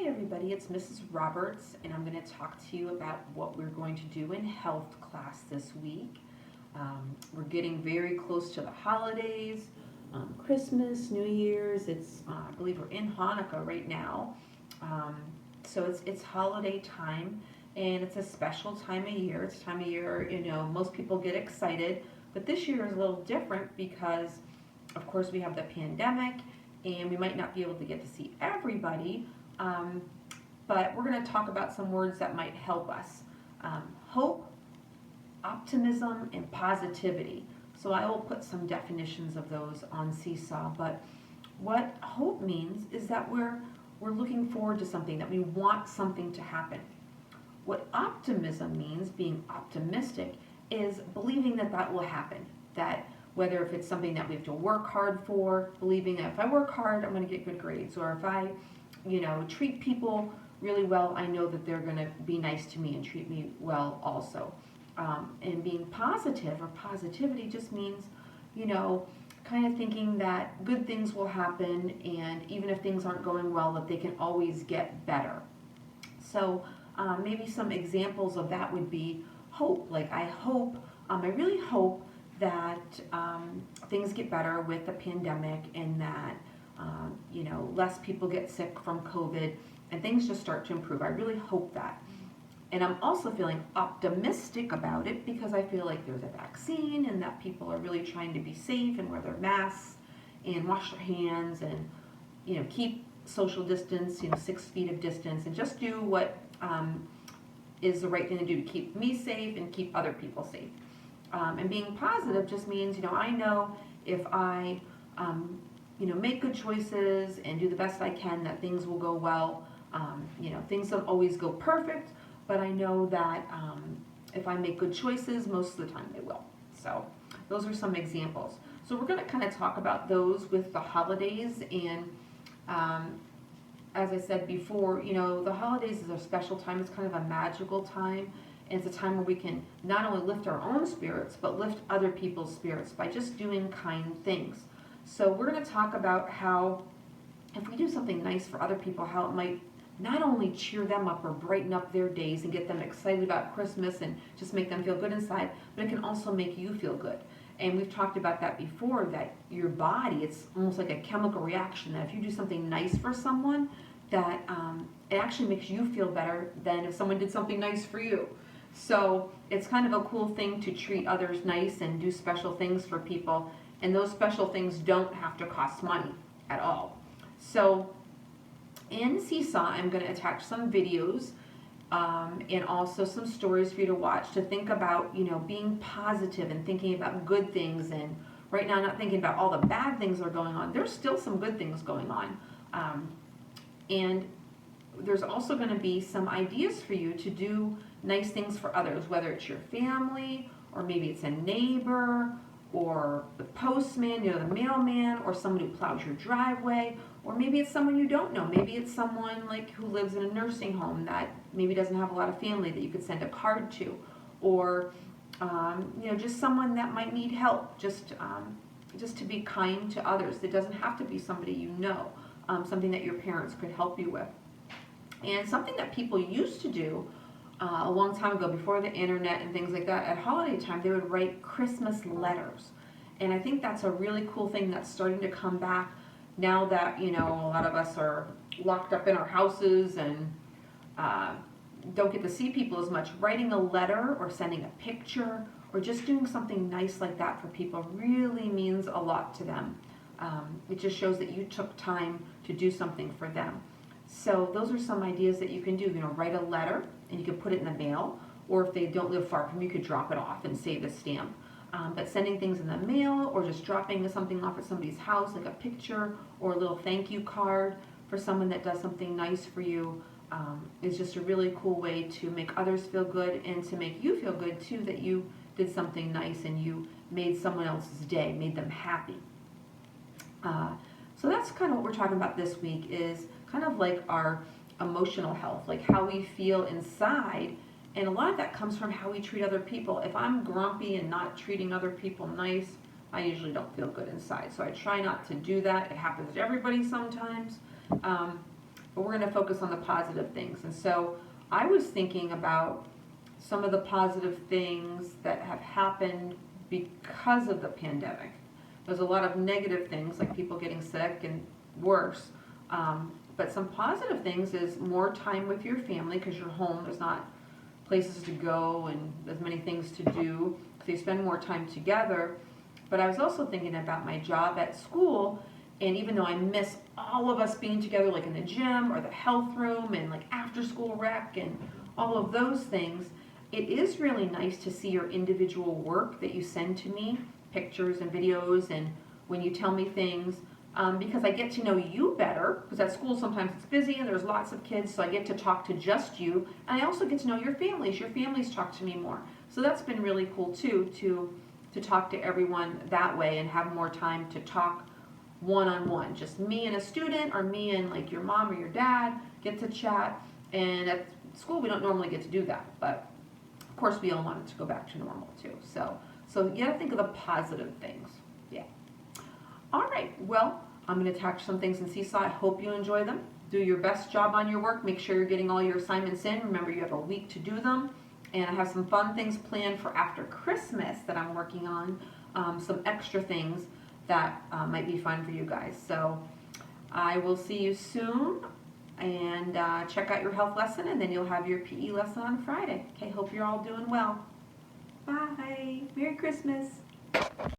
Hi everybody, it's Mrs. Roberts and I'm going to talk to you about what we're going to do in health class this week. We're getting very close to the holidays, Christmas, New Year's. I believe we're in Hanukkah right now. Um, so it's holiday time and it's a special time of year. It's a time of year, most people get excited, but this year is a little different because of course we have the pandemic and we might not be able to get to see everybody. Um, but we're going to talk about some words that might help us. Hope, optimism, and positivity. So I will put some definitions of those on Seesaw. But what hope means is that we're looking forward to something, that we want something to happen. What optimism means, being optimistic, is believing that that will happen. That whether if it's something that we have to work hard for, believing that if I work hard, I'm going to get good grades, or if I treat people really well, I know that they're going to be nice to me and treat me well also. And being positive or positivity just means, kind of thinking that good things will happen, and even if things aren't going well, that they can always get better. So maybe some examples of that would be hope. Like I really hope that things get better with the pandemic and that less people get sick from COVID and things just start to improve. I really hope that. And I'm also feeling optimistic about it because I feel like there's a vaccine and that people are really trying to be safe and wear their masks and wash their hands and, keep social distance, 6 feet of distance, and just do what is the right thing to do to keep me safe and keep other people safe. And being positive just means, I know if I make good choices and do the best I can, that things will go well. Things don't always go perfect, but I know that if I make good choices, most of the time they will. So those are some examples. So we're going to kind of talk about those with the holidays. And as I said before, the holidays is a special time. It's kind of a magical time. And it's a time where we can not only lift our own spirits, but lift other people's spirits by just doing kind things. So we're going to talk about how if we do something nice for other people, how it might not only cheer them up or brighten up their days and get them excited about Christmas and just make them feel good inside, but it can also make you feel good. And we've talked about that before, that your body, it's almost like a chemical reaction, that if you do something nice for someone, that it actually makes you feel better than if someone did something nice for you. So it's kind of a cool thing to treat others nice and do special things for people. And those special things don't have to cost money at all. So in Seesaw, I'm going to attach some videos and also some stories for you to watch to think about, being positive and thinking about good things. And right now, not thinking about all the bad things that are going on. There's still some good things going on. And there's also going to be some ideas for you to do nice things for others, whether it's your family or maybe it's a neighbor or the postman, the mailman, or someone who plows your driveway, or maybe it's someone you don't know. Maybe it's someone like who lives in a nursing home that maybe doesn't have a lot of family that you could send a card to, or just someone that might need help. Just to be kind to others. It doesn't have to be somebody something that your parents could help you with. And something that people used to do a long time ago, before the internet and things like that, at holiday time, they would write Christmas letters. And I think that's a really cool thing that's starting to come back now that, a lot of us are locked up in our houses and don't get to see people as much. Writing a letter or sending a picture or just doing something nice like that for people really means a lot to them. It just shows that you took time to do something for them. So those are some ideas that you can do. Write a letter and you can put it in the mail, or if they don't live far from you, you could drop it off and save a stamp. But sending things in the mail or just dropping something off at somebody's house, like a picture or a little thank you card for someone that does something nice for you, is just a really cool way to make others feel good and to make you feel good too, that you did something nice and you made someone else's day, made them happy. So that's kind of what we're talking about this week, is kind of like our emotional health, like how we feel inside. And a lot of that comes from how we treat other people. If I'm grumpy and not treating other people nice, I usually don't feel good inside. So I try not to do that. It happens to everybody sometimes. but we're going to focus on the positive things. And so I was thinking about some of the positive things that have happened because of the pandemic. There's a lot of negative things like people getting sick and worse. But some positive things is more time with your family because you're home. There's not places to go and there's many things to do. So you spend more time together. But I was also thinking about my job at school. And even though I miss all of us being together, like in the gym or the health room and like after school rec and all of those things, it is really nice to see your individual work that you send to me, pictures and videos, and when you tell me things, because I get to know you better, because at school sometimes it's busy and there's lots of kids, so I get to talk to just you, and I also get to know your families. Your families talk to me more. So that's been really cool too, to talk to everyone that way and have more time to talk one-on-one. Just me and a student, or me and like your mom or your dad get to chat, and at school we don't normally get to do that, but of course we all want it to go back to normal too. So you gotta think of the positive things. Yeah. All right, well, I'm gonna attach some things in Seesaw. I hope you enjoy them. Do your best job on your work. Make sure you're getting all your assignments in. Remember, you have a week to do them. And I have some fun things planned for after Christmas that I'm working on, some extra things that might be fun for you guys. So I will see you soon, and check out your health lesson, and then you'll have your PE lesson on Friday. Okay, hope you're all doing well. Bye. Merry Christmas.